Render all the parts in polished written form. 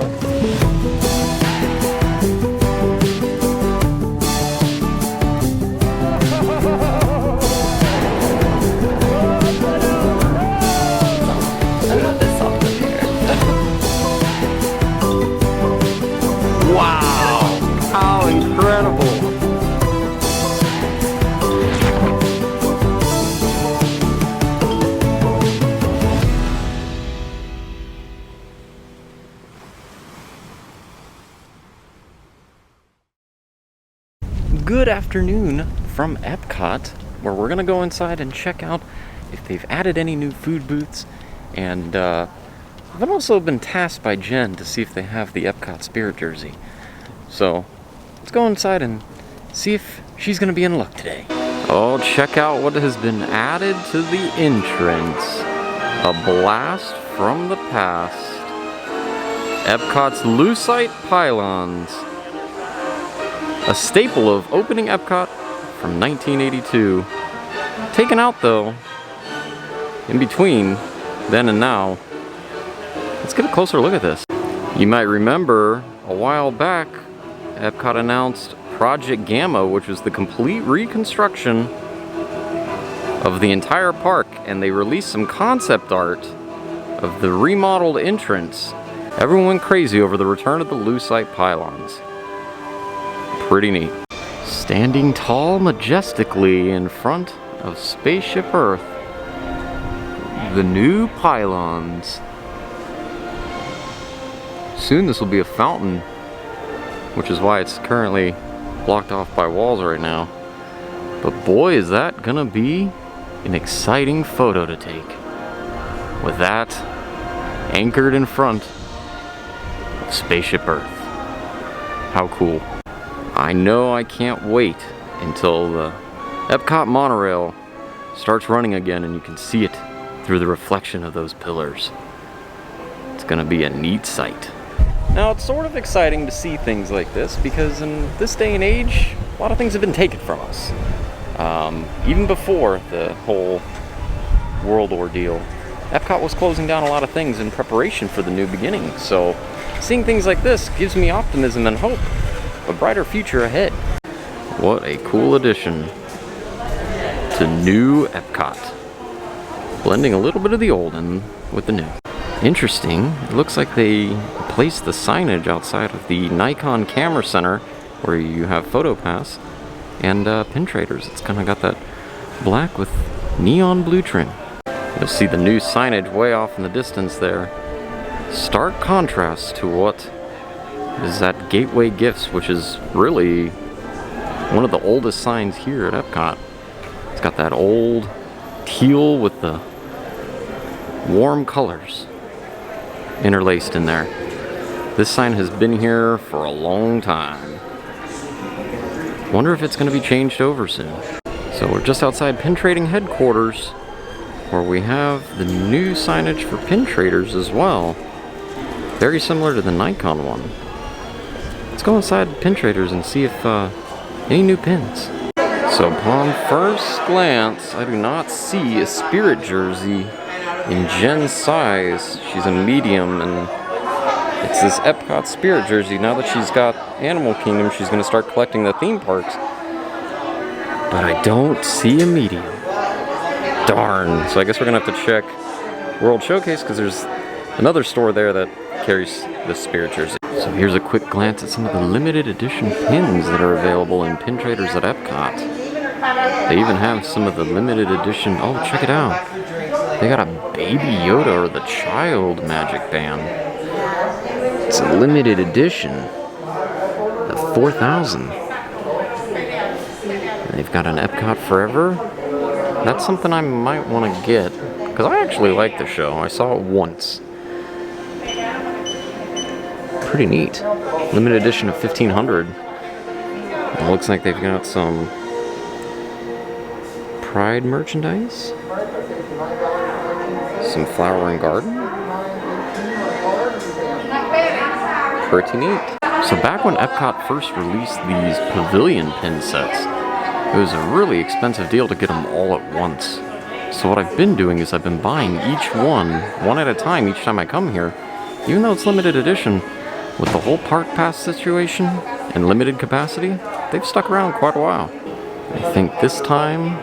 door. Wow! How incredible! Good afternoon from Epcot, where we're gonna go inside and check out if they've added any new food booths. And I've also been tasked by Jen to see if they have the Epcot Spirit Jersey. So let's go inside and see if she's gonna be in luck today. Oh, check out what has been added to the entrance. A blast from the past. Epcot's Lucite Pylons. A staple of opening Epcot from 1982. Taken out though, in between then and now. Let's get a closer look at this. You might remember a while back, Epcot announced Project Gamma, which was the complete reconstruction of the entire park, and they released some concept art of the remodeled entrance. Everyone went crazy over the return of the Lucite Pylons. Pretty neat. Standing tall majestically in front of Spaceship Earth, the new pylons. Soon this will be a fountain, which is why it's currently blocked off by walls right now. But boy, is that gonna be an exciting photo to take. With that anchored in front of Spaceship Earth. How cool. I know I can't wait until the Epcot monorail starts running again and you can see it through the reflection of those pillars. It's gonna be a neat sight. Now, it's sort of exciting to see things like this because in this day and age, a lot of things have been taken from us. Even before the whole world ordeal, Epcot was closing down a lot of things in preparation for the new beginning. So seeing things like this gives me optimism and hope. A brighter future ahead. What a cool addition to new Epcot. Blending a little bit of the old in with the new. Interesting, it looks like they placed the signage outside of the Nikon Camera Center where you have PhotoPass and Pin Traders. It's kind of got that black with neon blue trim. You'll see the new signage way off in the distance there. Stark contrast to what is that Gateway Gifts, which is really one of the oldest signs here at Epcot. It's got that old teal with the warm colors interlaced in there. This sign has been here for a long time. Wonder if it's going to be changed over soon. So we're just outside Pin Trading headquarters, where we have the new signage for Pin Traders as well. Very similar to the Nikon one. Let's go inside Pin Traders and see if any new pins. So upon first glance, I do not see a Spirit Jersey in Jen's size. She's a medium, and it's this Epcot Spirit Jersey. Now that she's got Animal Kingdom, she's going to start collecting the theme parks. But I don't see a medium. Darn. So I guess we're going to have to check World Showcase, because there's another store there that carries the Spirit Jersey. So here's a quick glance at some of the limited edition pins that are available in Pin Traders at Epcot. They even have some of the limited edition, oh, check it out. They got a Baby Yoda or the Child Magic Band. It's a limited edition, the 4000. They've got an Epcot Forever. That's something I might want to get, because I actually like the show. I saw it once. Pretty neat. Limited edition of 1500. It looks like they've got some Pride merchandise. Some Flower and Garden. Pretty neat. So back when Epcot first released these Pavilion pin sets, it was a really expensive deal to get them all at once. So what I've been doing is I've been buying each one at a time each time I come here. Even though it's limited edition, With the whole park pass situation and limited capacity, they've stuck around quite a while. I think this time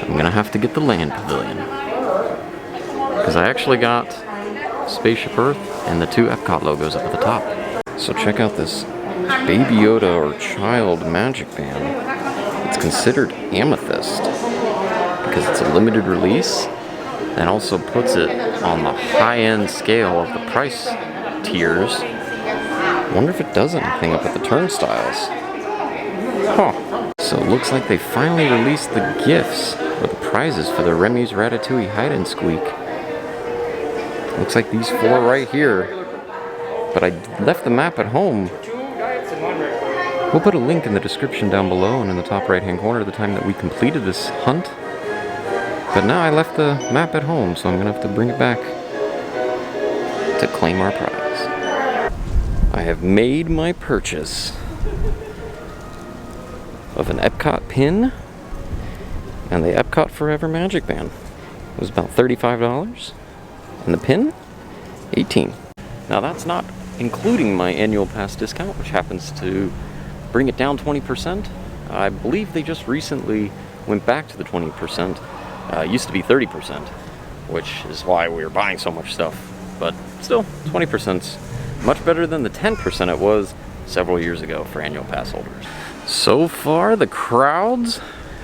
I'm gonna have to get the land pavilion, because I actually got Spaceship Earth and the 2 Epcot logos up at the top. So check out this Baby Yoda or Child Magic Band. It's considered amethyst because it's a limited release, and also puts it on the high-end scale of the price tiers. Wonder if it does anything up at the turnstiles. Huh. So it looks like they finally released the gifts or the prizes for the Remy's Ratatouille Hide and Squeak. Looks like these 4 right here. But I left the map at home. We'll put a link in the description down below and in the top right hand corner of the time that we completed this hunt. But now I left the map at home, so I'm gonna have to bring it back to claim our prize. I have made my purchase of an Epcot pin and the Epcot Forever Magic Band. It was about $35, and the pin, $18. Now that's not including my annual pass discount, which happens to bring it down 20%. I believe they just recently went back to the 20%. It used to be 30%, which is why we were buying so much stuff. But still, 20%'s much better than the 10% it was several years ago for annual pass holders. So far, the crowds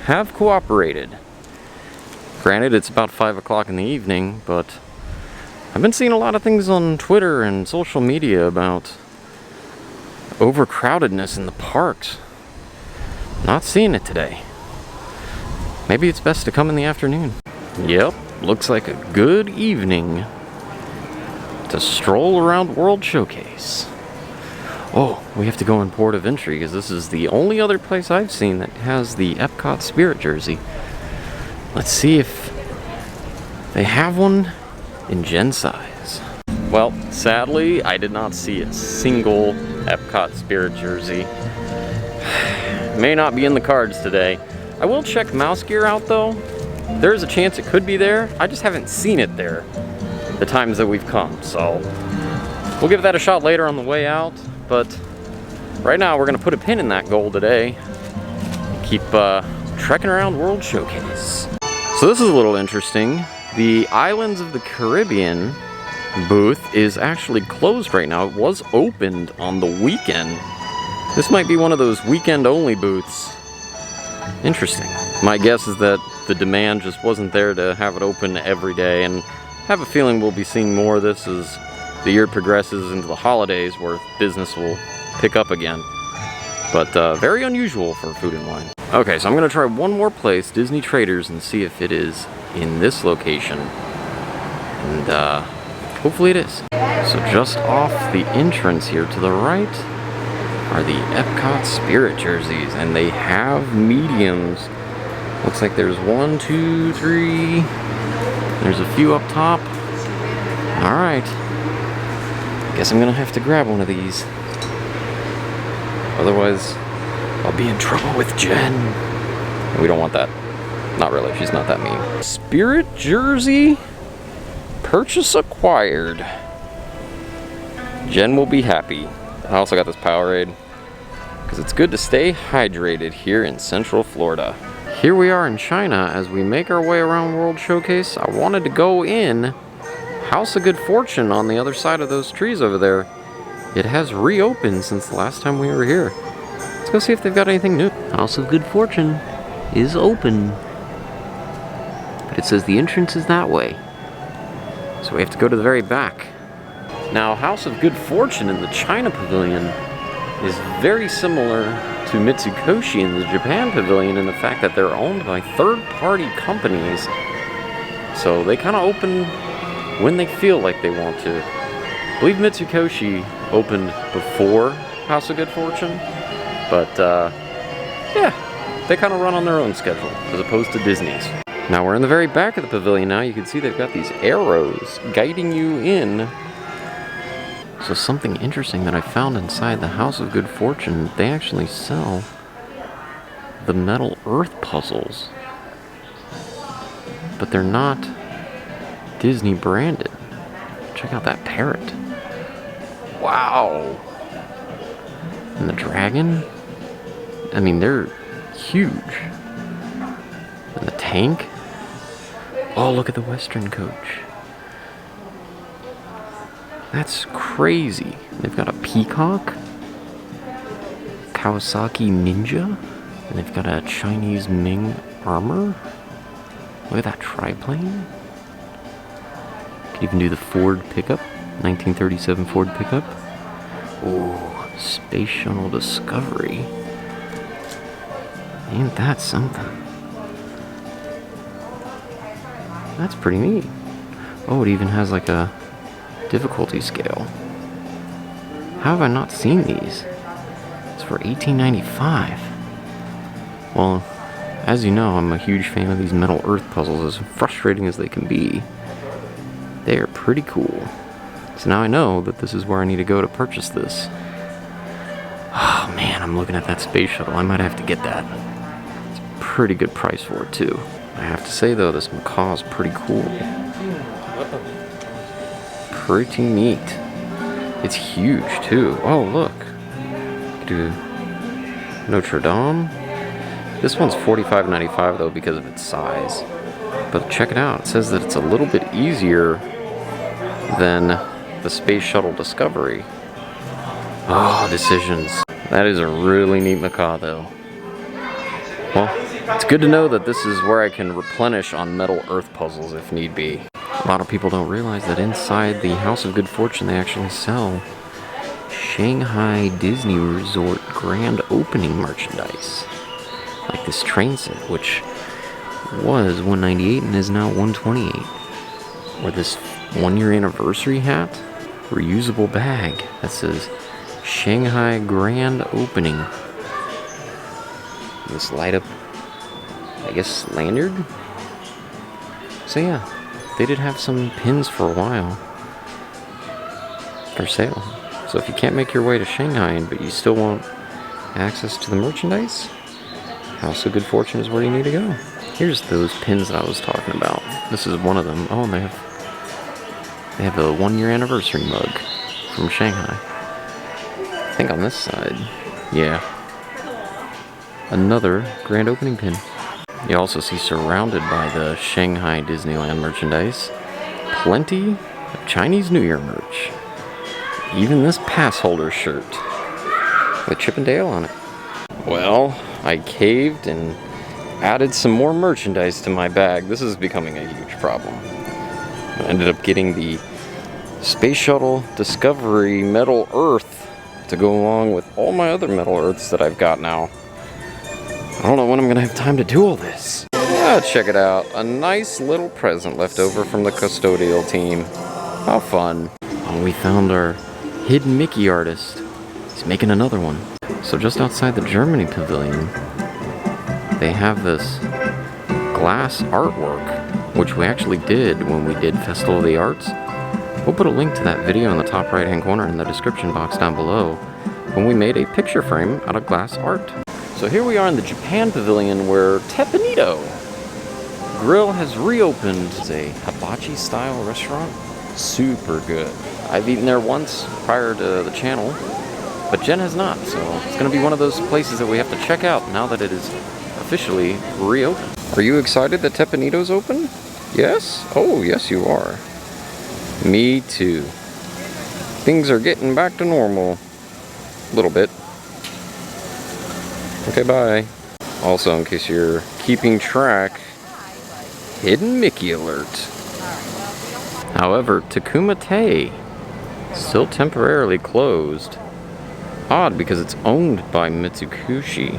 have cooperated. Granted, it's about 5 o'clock in the evening, but I've been seeing a lot of things on Twitter and social media about overcrowdedness in the parks. Not seeing it today. Maybe it's best to come in the afternoon. Yep, looks like a good evening to stroll around World Showcase. Oh, we have to go in port of entry because this is the only other place I've seen that has the EPCOT Spirit Jersey. Let's see if they have one in Gen size. Well, sadly, I did not see a single Epcot Spirit Jersey. May not be in the cards today. I will check Mouse Gear out though. There's a chance it could be there. I just haven't seen it there the times that we've come, so we'll give that a shot later on the way out. But right now we're gonna put a pin in that goal today. Keep trekking around World Showcase. So this is a little interesting. The Islands of the Caribbean booth is actually closed right now. It was opened on the weekend. This might be one of those weekend only booths. Interesting. My guess is that the demand just wasn't there to have it open every day, and I have a feeling we'll be seeing more of this as the year progresses into the holidays where business will pick up again. But very unusual for Food and Wine. Okay, so I'm gonna try one more place, Disney Traders, and see if it is in this location. And hopefully it is. So just off the entrance here to the right are the Epcot Spirit Jerseys, and they have mediums. Looks like there's 1, 2, 3. There's a few up top. All right. Guess I'm gonna have to grab one of these. Otherwise, I'll be in trouble with Jen. We don't want that. Not really, she's not that mean. Spirit Jersey, purchase acquired. Jen will be happy. I also got this Powerade because it's good to stay hydrated here in Central Florida. Here we are in China as we make our way around World Showcase. I wanted to go in House of Good Fortune on the other side of those trees over there. It has reopened since the last time we were here. Let's go see if they've got anything new. House of Good Fortune is open, but it says the entrance is that way. So we have to go to the very back. Now, House of Good Fortune in the China Pavilion is very similar to Mitsukoshi in the Japan Pavilion in the fact that they're owned by third-party companies. So they kind of open when they feel like they want to. I believe Mitsukoshi opened before House of Good Fortune, but yeah, they kind of run on their own schedule as opposed to Disney's. Now we're in the very back of the pavilion now. You can see they've got these arrows guiding you in. So something interesting that I found inside the House of Good Fortune, they actually sell the metal Earth puzzles, but they're not Disney branded. Check out that parrot. Wow. And the dragon? I mean, they're huge. And the tank? Oh, look at the Western coach. That's crazy. They've got a peacock, Kawasaki Ninja, and they've got a Chinese Ming armor. Look at that triplane. Could even do the Ford pickup, 1937 Ford pickup. Ooh, Space Shuttle Discovery. Ain't that something? That's pretty neat. Oh, it even has like a difficulty scale. How have I not seen these? It's for $18.95. Well, as you know, I'm a huge fan of these Metal Earth puzzles, as frustrating as they can be. They are pretty cool. So now I know that this is where I need to go to purchase this. Oh man, I'm looking at that space shuttle. I might have to get that. It's a pretty good price for it too. I have to say though, this macaw is pretty cool. Pretty neat. It's huge too. Oh look. Do Notre Dame. This one's $45.95 though because of its size. But check it out. It says that it's a little bit easier than the Space Shuttle Discovery. Oh, decisions. That is a really neat macaw though. Well, it's good to know that this is where I can replenish on Metal Earth puzzles if need be. A lot of people don't realize that inside the House of Good Fortune they actually sell Shanghai Disney Resort grand opening merchandise. Like this train set, which was $198 and is now $128. Or this 1-year anniversary hat, reusable bag that says Shanghai Grand Opening. This light up, I guess, lanyard? So yeah, they did have some pins for a while for sale. So if you can't make your way to Shanghai, but you still want access to the merchandise, House of Good Fortune is where you need to go. Here's those pins that I was talking about. This is one of them. Oh, and they have a 1-year anniversary mug from Shanghai. I think on this side, yeah, another grand opening pin. You also see, surrounded by the Shanghai Disneyland merchandise, plenty of Chinese New Year merch. Even this pass holder shirt with Chip and Dale on it. Well, I caved and added some more merchandise to my bag. This is becoming a huge problem. I ended up getting the Space Shuttle Discovery Metal Earth to go along with all my other Metal Earths that I've got now. I don't know when I'm gonna have time to do all this. Yeah, check it out. A nice little present left over from the custodial team. How fun. Oh, we found our hidden Mickey artist. He's making another one. So just outside the Germany Pavilion, they have this glass artwork, which we actually did when we did Festival of the Arts. We'll put a link to that video in the top right hand corner in the description box down below, when we made a picture frame out of glass art. So here we are in the Japan Pavilion, where Teppanito Grill has reopened. It's a hibachi style restaurant. Super good. I've eaten there once prior to the channel, but Jen has not, so it's going to be one of those places that we have to check out now that it is officially reopened. Are you excited that Teppanito's open? Yes? Oh, yes you are. Me too. Things are getting back to normal. A little bit. Okay, bye. Also, in case you're keeping track, hidden Mickey alert. However, Takuma Tei still temporarily closed. Odd, because it's owned by Mitsukushi,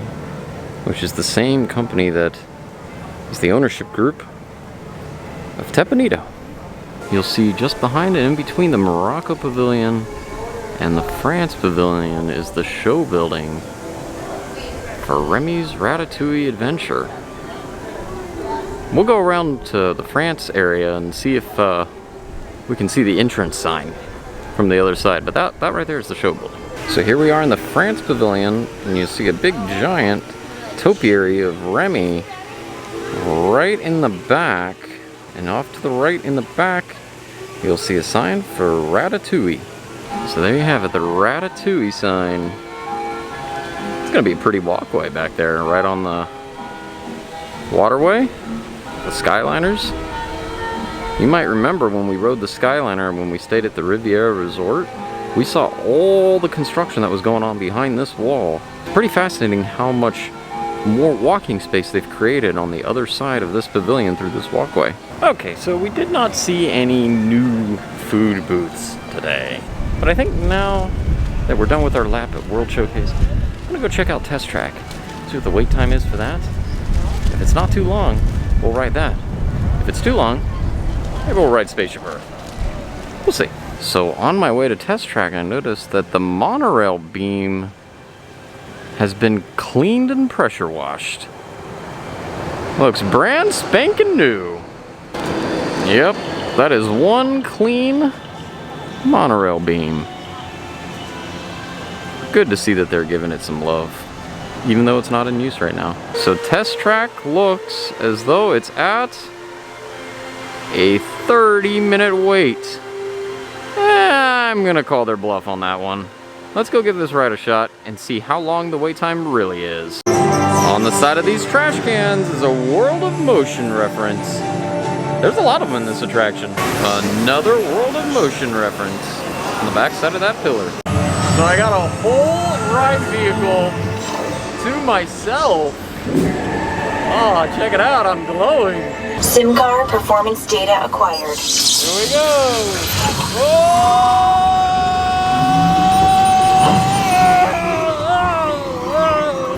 which is the same company that is the ownership group of Teppanito. You'll see just behind and in between the Morocco Pavilion and the France Pavilion is the show building for Remy's Ratatouille Adventure. We'll go around to the France area and see if we can see the entrance sign from the other side, but that right there is the show building. So here we are in the France Pavilion, and you see a big giant topiary of Remy right in the back, and off to the right in the back you'll see a sign for Ratatouille. So there you have it, the Ratatouille sign. It's gonna be a pretty walkway back there, right on the waterway, the Skyliners. You might remember when we rode the Skyliner when we stayed at the Riviera Resort, we saw all the construction that was going on behind this wall. It's pretty fascinating how much more walking space they've created on the other side of this pavilion through this walkway. Okay, so we did not see any new food booths today. But I think now that we're done with our lap at World Showcase, I'm gonna go check out Test Track. See what the wait time is for that. If it's not too long, we'll ride that. If it's too long, maybe we'll ride Spaceship Earth. We'll see. So on my way to Test Track, I noticed that the monorail beam has been cleaned and pressure washed. Looks brand spanking new. Yep, that is one clean monorail beam. Good to see that they're giving it some love, even though it's not in use right now. So Test Track looks as though it's at a 30-minute wait. I'm gonna call their bluff on that one. Let's go give this ride a shot and see how long the wait time really is. On the side of these trash cans is a World of Motion reference. There's a lot of them in this attraction. Another World of Motion reference on the back side of that pillar. So I got a whole ride vehicle to myself. Oh, check it out, I'm glowing. SIM card performance data acquired. Here we go. Oh!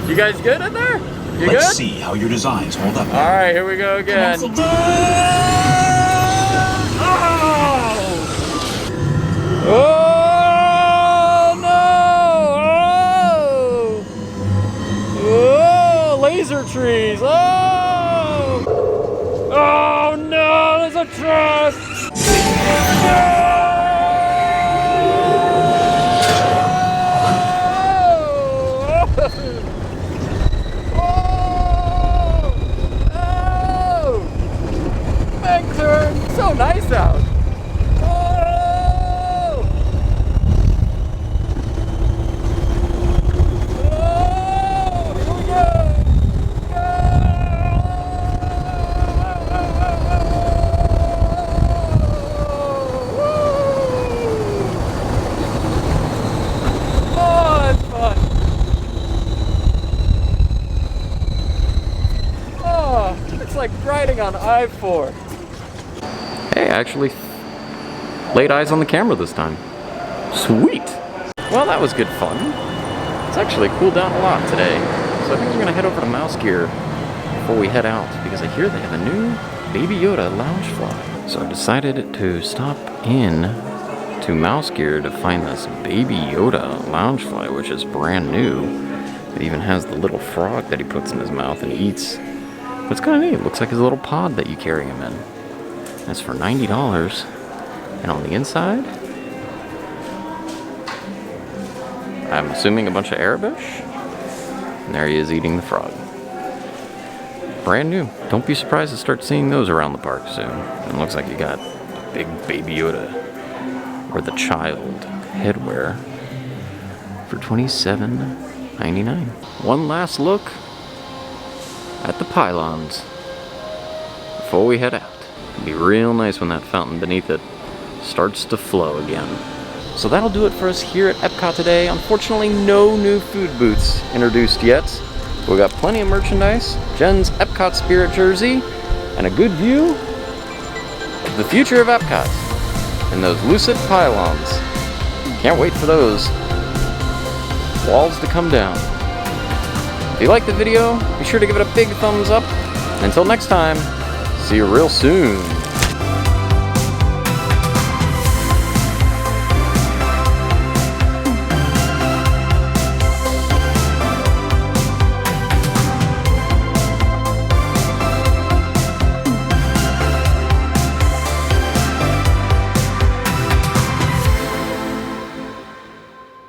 You guys good in there? You good? Let's see how your designs hold up. All right, here we go again. Oh! Oh no! Oh! Oh! Laser trees! Oh! Oh no! There's a truss! So nice out. Oh! Oh! Here we go. Oh, that's fun. Oh, it's like riding on I-4. Hey, I actually laid eyes on the camera this time. Sweet! Well, that was good fun. It's actually cooled down a lot today. So I think we're gonna head over to Mouse Gear before we head out, because I hear they have a new Baby Yoda Loungefly. So I decided to stop in to Mouse Gear to find this Baby Yoda Loungefly, which is brand new. It even has the little frog that he puts in his mouth and eats. But it's kind of neat. It looks like his little pod that you carry him in. That's for $90. And on the inside, I'm assuming a bunch of Arabish. And there he is eating the frog. Brand new. Don't be surprised to start seeing those around the park soon. And it looks like you got big Baby Yoda or the child headwear for $27.99. One last look at the pylons before we head out. It'll be real nice when that fountain beneath it starts to flow again. So that'll do it for us here at Epcot today. Unfortunately, no new food booths introduced yet. We got plenty of merchandise, Jen's Epcot Spirit Jersey, and a good view of the future of Epcot and those Lucite Pylons. Can't wait for those walls to come down. If you liked the video, be sure to give it a big thumbs up. And until next time, see you real soon.